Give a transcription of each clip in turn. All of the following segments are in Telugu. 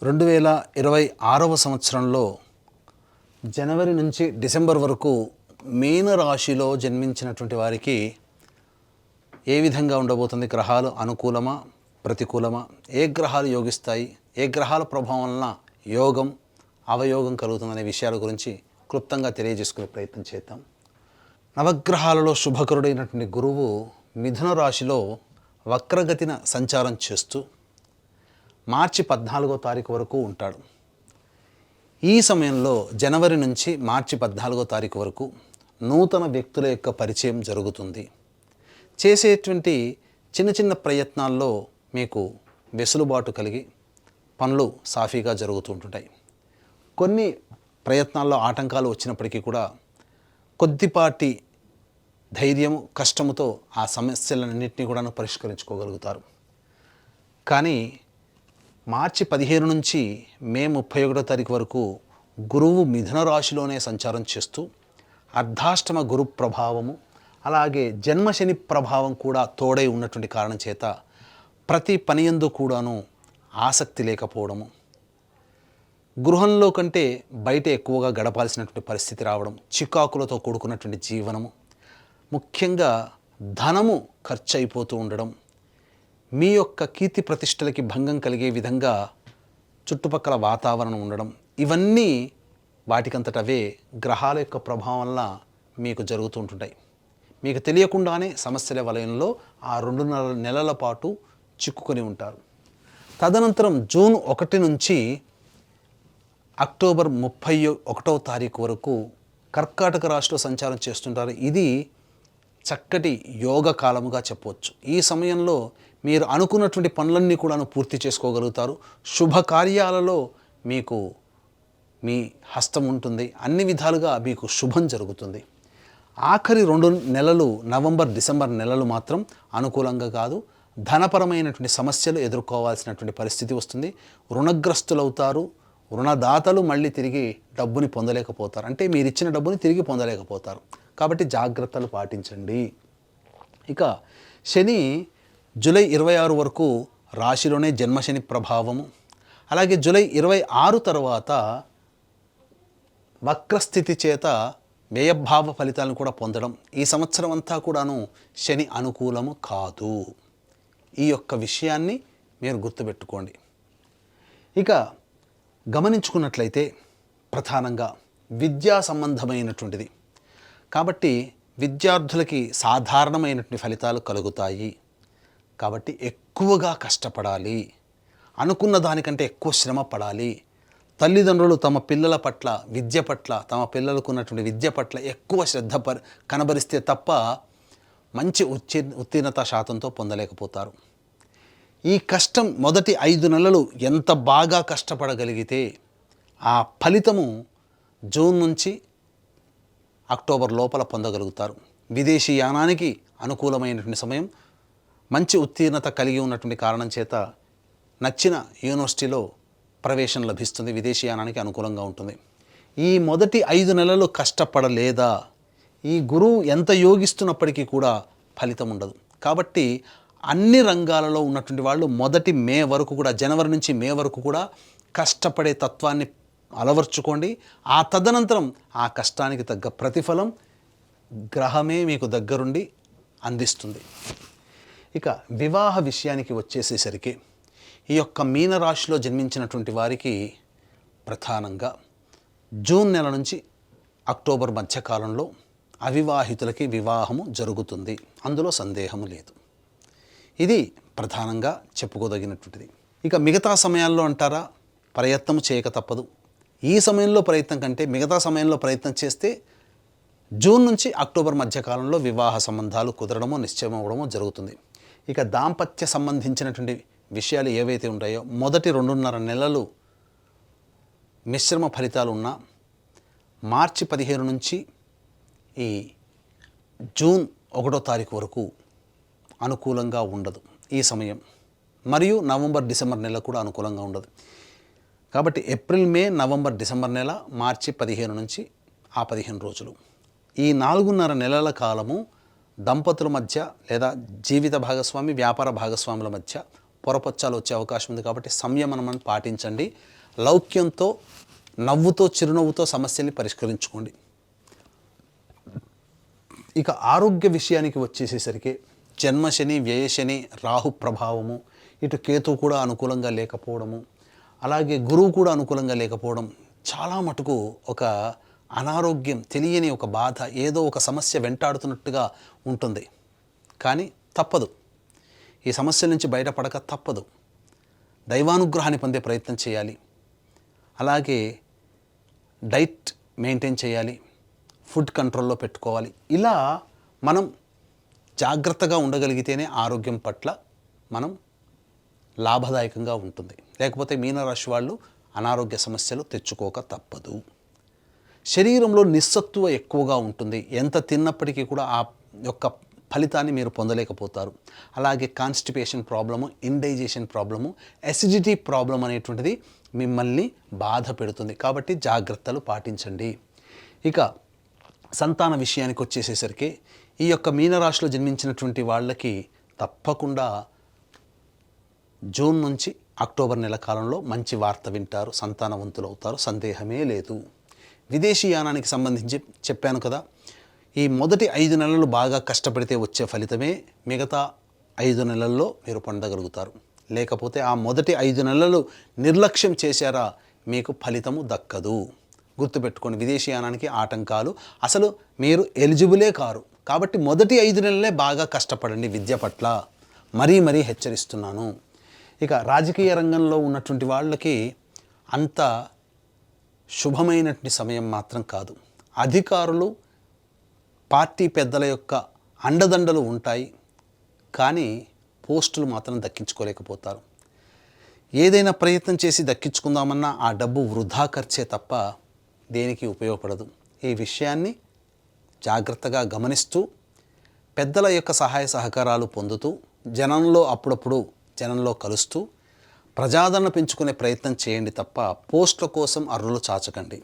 2026వ సంవత్సరంలో జనవరి నుంచి డిసెంబర్ వరకు మీన రాశిలో జన్మించినటువంటి వారికి ఏ విధంగా ఉండబోతుంది? గ్రహాలు అనుకూలమా ప్రతికూలమా? ఏ గ్రహాలు యోగిస్తాయి? ఏ గ్రహాల ప్రభావం వలన యోగం అవయోగం కలుగుతుందనే విషయాల గురించి క్లుప్తంగా తెలియజేసుకునే ప్రయత్నం చేద్దాం. నవగ్రహాలలో శుభకరుడైనటువంటి గురువు మిథున రాశిలో వక్రగతిన సంచారం చేస్తూ మార్చి 14వ తారీఖు వరకు ఉంటాడు. ఈ సమయంలో జనవరి నుంచి మార్చి 14వ తారీఖు వరకు నూతన వ్యక్తుల యొక్క పరిచయం జరుగుతుంది. చేసేటువంటి చిన్న చిన్న ప్రయత్నాల్లో మీకు వెసులుబాటు కలిగి పనులు సాఫీగా జరుగుతూ ఉంటుంటాయి. కొన్ని ప్రయత్నాల్లో ఆటంకాలు వచ్చినప్పటికీ కూడా కొద్దిపాటి ధైర్యము కష్టముతో ఆ సమస్యలన్నింటినీ కూడా పరిష్కరించుకోగలుగుతారు. కానీ మార్చి 15 నుంచి మే 31వ తారీఖు వరకు గురువు మిథున రాశిలోనే సంచారం చేస్తూ అర్ధాష్టమ గురు ప్రభావము అలాగే జన్మశని ప్రభావం కూడా తోడై ఉన్నటువంటి కారణం చేత ప్రతి పనియందు కూడాను ఆసక్తి లేకపోవడము, గృహంలో కంటే బయట ఎక్కువగా గడపాల్సినటువంటి పరిస్థితి రావడం, చికాకులతో కూడుకున్నటువంటి జీవనము, ముఖ్యంగా ధనము ఖర్చు అయిపోతూ ఉండడం, మీ యొక్క కీర్తి ప్రతిష్టలకి భంగం కలిగే విధంగా చుట్టుపక్కల వాతావరణం ఉండడం, ఇవన్నీ వాటికంతటవే గ్రహాల యొక్క ప్రభావం వల్ల మీకు జరుగుతూ ఉంటుంటాయి. మీకు తెలియకుండానే సమస్యల వలయంలో ఆ 2 నెలల పాటు చిక్కుకొని ఉంటారు. తదనంతరం జూన్ 1 నుంచి అక్టోబర్ 31వ తారీఖు వరకు కర్కాటక రాశిలో సంచారం చేస్తుంటారు. ఇది చక్కటి యోగ కాలముగా చెప్పవచ్చు. ఈ సమయంలో మీరు అనుకున్నటువంటి పనులన్నీ కూడా పూర్తి చేసుకోగలుగుతారు. శుభకార్యాలలో మీకు మీ హస్తం ఉంటుంది. అన్ని విధాలుగా మీకు శుభం జరుగుతుంది. ఆఖరి 2 నెలలు నవంబర్ డిసెంబర్ నెలలు మాత్రం అనుకూలంగా కాదు. ధనపరమైనటువంటి సమస్యలు ఎదుర్కోవాల్సినటువంటి పరిస్థితి వస్తుంది. రుణగ్రస్తులవుతారు. రుణదాతలు మళ్ళీ తిరిగి డబ్బుని పొందలేకపోతారు. అంటే మీరు ఇచ్చిన డబ్బుని తిరిగి పొందలేకపోతారు. కాబట్టి జాగ్రత్తలు పాటించండి. ఇక శని జూలై 26 వరకు రాశిలోనే జన్మశని ప్రభావము, అలాగే జూలై 26 తర్వాత వక్రస్థితి చేత వ్యయభావ ఫలితాలను కూడా పొందడం. ఈ సంవత్సరం అంతా కూడాను శని అనుకూలము కాదు. ఈ యొక్క విషయాన్ని మీరు గుర్తుపెట్టుకోండి. ఇక గమనించుకున్నట్లయితే ప్రధానంగా విద్యా సంబంధమైనటువంటిది కాబట్టి విద్యార్థులకి సాధారణమైనటువంటి ఫలితాలు కలుగుతాయి. కాబట్టి ఎక్కువగా కష్టపడాలి, అనుకున్న దానికంటే ఎక్కువ శ్రమ పడాలి. తల్లిదండ్రులు తమ పిల్లల పట్ల విద్య పట్ల తమ పిల్లలకు ఉన్నటువంటి విద్య పట్ల ఎక్కువ శ్రద్ధ కనబరిస్తే తప్ప మంచి ఉత్తీర్ణత శాతంతో పొందలేకపోతారు. ఈ కష్టం మొదటి 5 నెలలు ఎంత బాగా కష్టపడగలిగితే ఆ ఫలితము జూన్ నుంచి అక్టోబర్ లోపల పొందగలుగుతారు. విదేశీ యానానికి అనుకూలమైనటువంటి సమయం, మంచి ఉత్తీర్ణత కలిగి ఉన్నటువంటి కారణం చేత నచ్చిన యూనివర్సిటీలో ప్రవేశం లభిస్తుంది. విదేశీ యానానికి అనుకూలంగా ఉంటుంది. ఈ మొదటి 5 నెలలు కష్టపడలేదా ఈ గురువు ఎంత యోగిస్తున్నప్పటికీ కూడా ఫలితం ఉండదు. కాబట్టి అన్ని రంగాలలో ఉన్నటువంటి వాళ్ళు మొదటి మే వరకు కూడా, జనవరి నుంచి మే వరకు కూడా కష్టపడే తత్వాన్ని అలవర్చుకోండి. ఆ తదనంతరం ఆ కష్టానికి తగ్గ ప్రతిఫలం గ్రహమే మీకు దగ్గరుండి అందిస్తుంది. ఇక వివాహ విషయానికి వచ్చేసేసరికి ఈ యొక్క మీనరాశిలో జన్మించినటువంటి వారికి ప్రధానంగా జూన్ నెల నుంచి అక్టోబర్ మధ్యకాలంలో అవివాహితులకి వివాహము జరుగుతుంది. అందులో సందేహము లేదు. ఇది ప్రధానంగా చెప్పుకోదగినటువంటిది. ఇక మిగతా సమయాల్లో అంటారా, ప్రయత్నం చేయక తప్పదు. ఈ సమయంలో ప్రయత్నం కంటే మిగతా సమయంలో ప్రయత్నం చేస్తే జూన్ నుంచి అక్టోబర్ మధ్యకాలంలో వివాహ సంబంధాలు కుదరడమో నిశ్చయం అవ్వడమో జరుగుతుంది. ఇక దాంపత్య సంబంధించినటువంటి విషయాలు ఏవైతే ఉంటాయో మొదటి 2.5 నెలలు మిశ్రమ ఫలితాలు ఉన్నా మార్చి 15 నుంచి ఈ జూన్ 1వ తారీఖు వరకు అనుకూలంగా ఉండదు ఈ సమయం. మరియు నవంబర్ డిసెంబర్ నెల కూడా అనుకూలంగా ఉండదు. కాబట్టి ఏప్రిల్ మే నవంబర్ డిసెంబర్ నెల, మార్చి 15 నుంచి ఆ 15 రోజులు, ఈ 4.5 నెలల కాలము దంపతుల మధ్య లేదా జీవిత భాగస్వామి వ్యాపార భాగస్వాముల మధ్య పొరపచ్చాలు వచ్చే అవకాశం ఉంది. కాబట్టి సంయమనం పాటించండి. లౌక్యంతో, నవ్వుతో, చిరునవ్వుతో సమస్యల్ని పరిష్కరించుకోండి. ఇక ఆరోగ్య విషయానికి వచ్చేసేసరికి జన్మశని, వ్యయశని, రాహు ప్రభావము, ఇటు కేతు కూడా అనుకూలంగా లేకపోవడము, అలాగే గురువు కూడా అనుకూలంగా లేకపోవడం, చాలా మటుకు ఒక అనారోగ్యం, తెలియని ఒక బాధ, ఏదో ఒక సమస్య వెంటాడుతున్నట్టుగా ఉంటుంది. కానీ తప్పదు, ఈ సమస్యల నుంచి బయటపడక తప్పదు. దైవానుగ్రహాన్ని పొందే ప్రయత్నం చేయాలి. అలాగే డైట్ మెయింటైన్ చేయాలి, ఫుడ్ కంట్రోల్లో పెట్టుకోవాలి. ఇలా మనం జాగ్రత్తగా ఉండగలిగితేనే ఆరోగ్యం పట్ల మనం లాభదాయకంగా ఉంటుంది. లేకపోతే మీనరాశి వాళ్ళు అనారోగ్య సమస్యలు తెచ్చుకోక తప్పదు. శరీరంలో నిస్సత్తువ ఎక్కువగా ఉంటుంది. ఎంత తిన్నప్పటికీ కూడా ఆ యొక్క ఫలితాన్ని మీరు పొందలేకపోతారు. అలాగే constipation problem, indigestion problem, acidity problem అనేటువంటిది మిమ్మల్ని బాధ పెడుతుంది. కాబట్టి జాగ్రత్తలు పాటించండి. ఇక సంతాన విషయానికి వచ్చేసేసరికి ఈ యొక్క మీనరాశిలో జన్మించినటువంటి వాళ్ళకి తప్పకుండా జూన్ నుంచి అక్టోబర్ నెల కాలంలో మంచి వార్త వింటారు, సంతానవంతులు అవుతారు, సందేహమే లేదు. విదేశీయానానికి సంబంధించి చెప్పాను కదా, ఈ మొదటి 5 నెలలు బాగా కష్టపడితే వచ్చే ఫలితమే మిగతా 5 నెలల్లో మీరు పొందగలుగుతారు. లేకపోతే ఆ మొదటి 5 నెలలు నిర్లక్ష్యం చేశారా మీకు ఫలితము దక్కదు. గుర్తుపెట్టుకోండి, విదేశీయానానికి ఆటంకాలు, అసలు మీరు ఎలిజిబులే కారు. కాబట్టి మొదటి 5 నెలలే బాగా కష్టపడండి విద్య పట్ల, మరీ హెచ్చరిస్తున్నాను. ఇక రాజకీయ రంగంలో ఉన్నటువంటి వాళ్ళకి అంత శుభమైనటువంటి సమయం మాత్రం కాదు. అధికారులు, పార్టీ పెద్దల యొక్క అండదండలు ఉంటాయి, కానీ పోస్టులు మాత్రం దక్కించుకోలేకపోతారు. ఏదైనా ప్రయత్నం చేసి దక్కించుకుందామన్నా ఆ డబ్బు వృధా ఖర్చే తప్ప దేనికి ఉపయోగపడదు. ఈ విషయాన్ని జాగ్రత్తగా గమనిస్తూ, పెద్దల యొక్క సహాయ సహకారాలు పొందుతూ, జనంలో కలుస్తూ ప్రజాదరణ పెంచుకునే ప్రయత్నం చేయండి తప్ప పోస్టుల కోసం అర్రులు చాచకండి.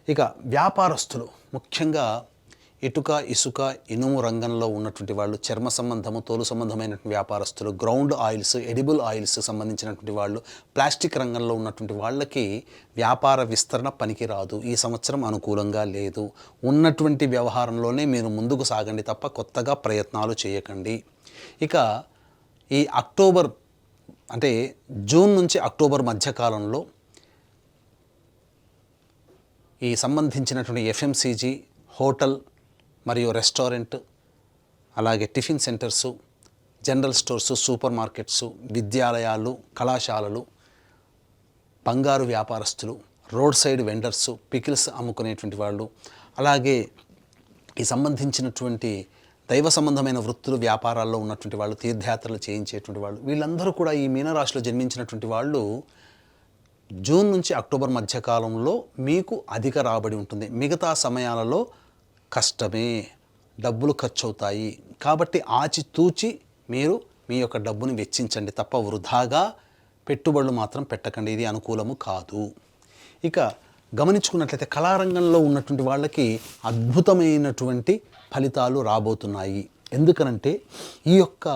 ఇక వ్యాపారస్తులు, ముఖ్యంగా ఇటుక, ఇసుక, ఇనుము రంగంలో ఉన్నటువంటి వాళ్ళు, చర్మ సంబంధము, తోలు సంబంధమైనటువంటి వ్యాపారస్తులు, గ్రౌండ్ ఆయిల్స్, ఎడిబుల్ ఆయిల్స్ సంబంధించినటువంటి వాళ్ళు, ప్లాస్టిక్ రంగంలో ఉన్నటువంటి వాళ్ళకి వ్యాపార విస్తరణ పనికిరాదు. ఈ సంవత్సరం అనుకూలంగా లేదు. ఉన్నటువంటి వ్యవహారంలోనే మీరు ముందుకు సాగండి తప్ప కొత్తగా ప్రయత్నాలు చేయకండి. ఇక ఈ అక్టోబర్ అంటే జూన్ నుంచి అక్టోబర్ మధ్యకాలంలో ఈ సంబంధించినటువంటి ఎఫ్ఎంసీజీ, హోటల్ మరియు రెస్టారెంట్, అలాగే tiffin centres, general stores, super markets, విద్యాలయాలు, కళాశాలలు, బంగారు వ్యాపారస్తులు, రోడ్ సైడ్ వెండర్సు, పికిల్స్ అమ్ముకునేటువంటి వాళ్ళు, అలాగే ఈ సంబంధించినటువంటి దైవ సంబంధమైన వృత్తులు, వ్యాపారాల్లో ఉన్నటువంటి వాళ్ళు, తీర్థయాత్రలు చేయించేటువంటి వాళ్ళు, వీళ్ళందరూ కూడా ఈ మీనరాశిలో జన్మించినటువంటి వాళ్ళు జూన్ నుంచి అక్టోబర్ మధ్యకాలంలో మీకు అధిక రాబడి ఉంటుంది. మిగతా సమయాలలో కష్టమే, డబ్బులు ఖర్చు అవుతాయి. కాబట్టి ఆచితూచి మీరు మీ యొక్క డబ్బుని వెచ్చించండి తప్ప వృధాగా పెట్టుబడులు మాత్రం పెట్టకండి. ఇది అనుకూలము కాదు. ఇక గమనించుకున్నట్లయితే కళారంగంలో ఉన్నటువంటి వాళ్ళకి అద్భుతమైనటువంటి ఫలితాలు రాబోతున్నాయి. ఎందుకనంటే ఈ యొక్క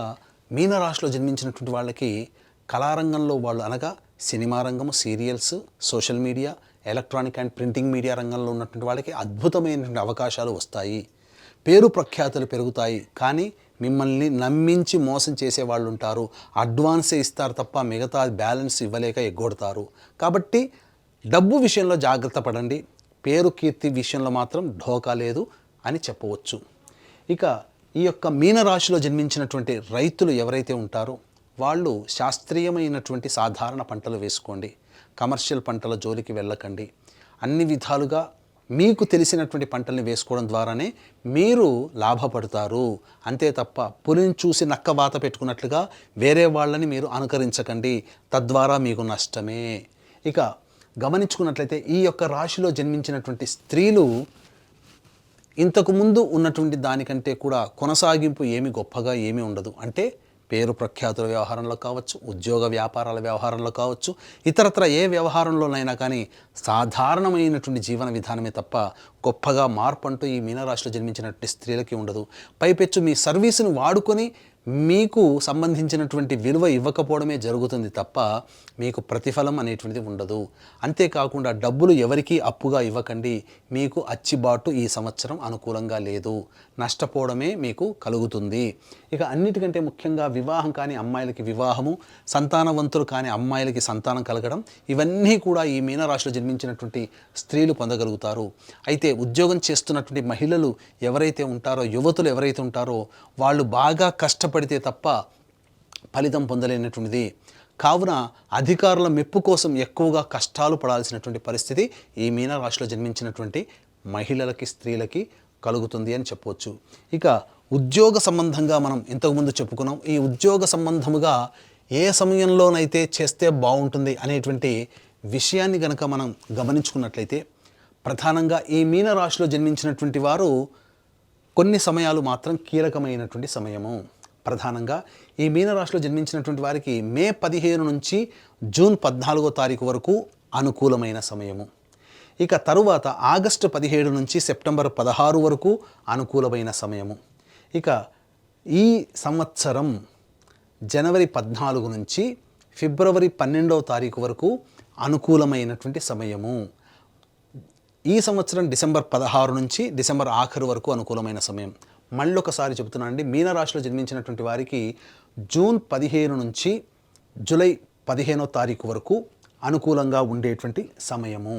మీనరాశిలో జన్మించినటువంటి వాళ్ళకి కళారంగంలో వాళ్ళు అనగా సినిమా రంగము, serials, social media, electronic and printing media రంగంలో ఉన్నటువంటి వాళ్ళకి అద్భుతమైనటువంటి అవకాశాలు వస్తాయి. పేరు ప్రఖ్యాతులు పెరుగుతాయి. కానీ మిమ్మల్ని నమ్మించి మోసం చేసే వాళ్ళు ఉంటారు. అడ్వాన్సే ఇస్తారు తప్ప మిగతా బ్యాలెన్స్ ఇవ్వలేక ఎగ్గొడతారు. కాబట్టి డబ్బు విషయంలో జాగ్రత్త పడండి. పేరు కీర్తి విషయంలో మాత్రం ఢోకా లేదు అని చెప్పవచ్చు. ఇక ఈ యొక్క మీనరాశిలో జన్మించినటువంటి రైతులు ఎవరైతే ఉంటారో వాళ్ళు శాస్త్రీయమైనటువంటి సాధారణ పంటలు వేసుకోండి. కమర్షియల్ పంటల జోలికి వెళ్ళకండి. అన్ని విధాలుగా మీకు తెలిసినటువంటి పంటల్ని వేసుకోవడం ద్వారానే మీరు లాభపడతారు. అంతే తప్ప పులిని చూసి నక్క వాత పెట్టుకున్నట్లుగా వేరే వాళ్ళని మీరు అనుకరించకండి. తద్వారా మీకు నష్టమే. ఇక గమనించుకున్నట్లయితే ఈ యొక్క రాశిలో జన్మించినటువంటి స్త్రీలు ఇంతకుముందు ఉన్నటువంటి దానికంటే కూడా కొనసాగింపు ఏమి గొప్పగా ఏమీ ఉండదు. అంటే పేరు ప్రఖ్యాతుల వ్యవహారంలో కావచ్చు, ఉద్యోగ వ్యాపారాల వ్యవహారంలో కావచ్చు, ఇతరత్ర ఏ వ్యవహారంలోనైనా కానీ సాధారణమైనటువంటి జీవన విధానమే తప్ప గొప్పగా మార్పు అంటూ ఈ మీనరాశిలో జన్మించినటువంటి స్త్రీలకి ఉండదు. పైపెచ్చు మీ సర్వీసును వాడుకొని మీకు సంబంధించినటువంటి విలువ ఇవ్వకపోవడమే జరుగుతుంది తప్ప మీకు ప్రతిఫలం అనేటువంటిది ఉండదు. అంతేకాకుండా డబ్బులు ఎవరికీ అప్పుగా ఇవ్వకండి. మీకు అచ్చిబాటు ఈ సంవత్సరం అనుకూలంగా లేదు, నష్టపోవడమే మీకు కలుగుతుంది. ఇక అన్నిటికంటే ముఖ్యంగా వివాహం కాని అమ్మాయిలకి వివాహము, సంతానవంతులు కాని అమ్మాయిలకి సంతానం కలగడం, ఇవన్నీ కూడా ఈ మీనరాశిలో జన్మించినటువంటి స్త్రీలు పొందగలుగుతారు. అయితే ఉద్యోగం చేస్తున్నటువంటి మహిళలు ఎవరైతే ఉంటారో, యువతులు ఎవరైతే ఉంటారో వాళ్ళు బాగా కష్టపడితే తప్ప ఫలితం పొందలేనటువంటిది. కావున అధికారుల మెప్పు కోసం ఎక్కువగా కష్టాలు పడాల్సినటువంటి పరిస్థితి ఈ మీనరాశిలో జన్మించినటువంటి మహిళలకి, స్త్రీలకి కలుగుతుంది అని చెప్పవచ్చు. ఇక ఉద్యోగ సంబంధంగా మనం ఇంతకుముందు చెప్పుకున్నాం. ఈ ఉద్యోగ సంబంధముగా ఏ సమయంలోనైతే చేస్తే బాగుంటుంది అనేటువంటి విషయాన్ని గనక మనం గమనించుకున్నట్లయితే, ప్రధానంగా ఈ మీనరాశిలో జన్మించినటువంటి వారు కొన్ని సమయాలు మాత్రం కీలకమైనటువంటి సమయము. ప్రధానంగా ఈ మీనరాశిలో జన్మించినటువంటి వారికి మే 15 నుంచి జూన్ 14వ తారీఖు వరకు అనుకూలమైన సమయము. ఇక తరువాత ఆగస్టు 17 నుంచి సెప్టెంబర్ 16 వరకు అనుకూలమైన సమయము. ఇక ఈ సంవత్సరం జనవరి 14 నుంచి ఫిబ్రవరి 12వ తారీఖు వరకు అనుకూలమైనటువంటి సమయము. ఈ సంవత్సరం డిసెంబర్ 16 నుంచి డిసెంబర్ ఆఖరు వరకు అనుకూలమైన సమయం. మళ్ళొకసారి చెబుతున్నానండి, మీనరాశిలో జన్మించినటువంటి వారికి జూన్ 15 నుంచి జూలై 15వ తారీఖు వరకు అనుకూలంగా ఉండేటువంటి సమయము.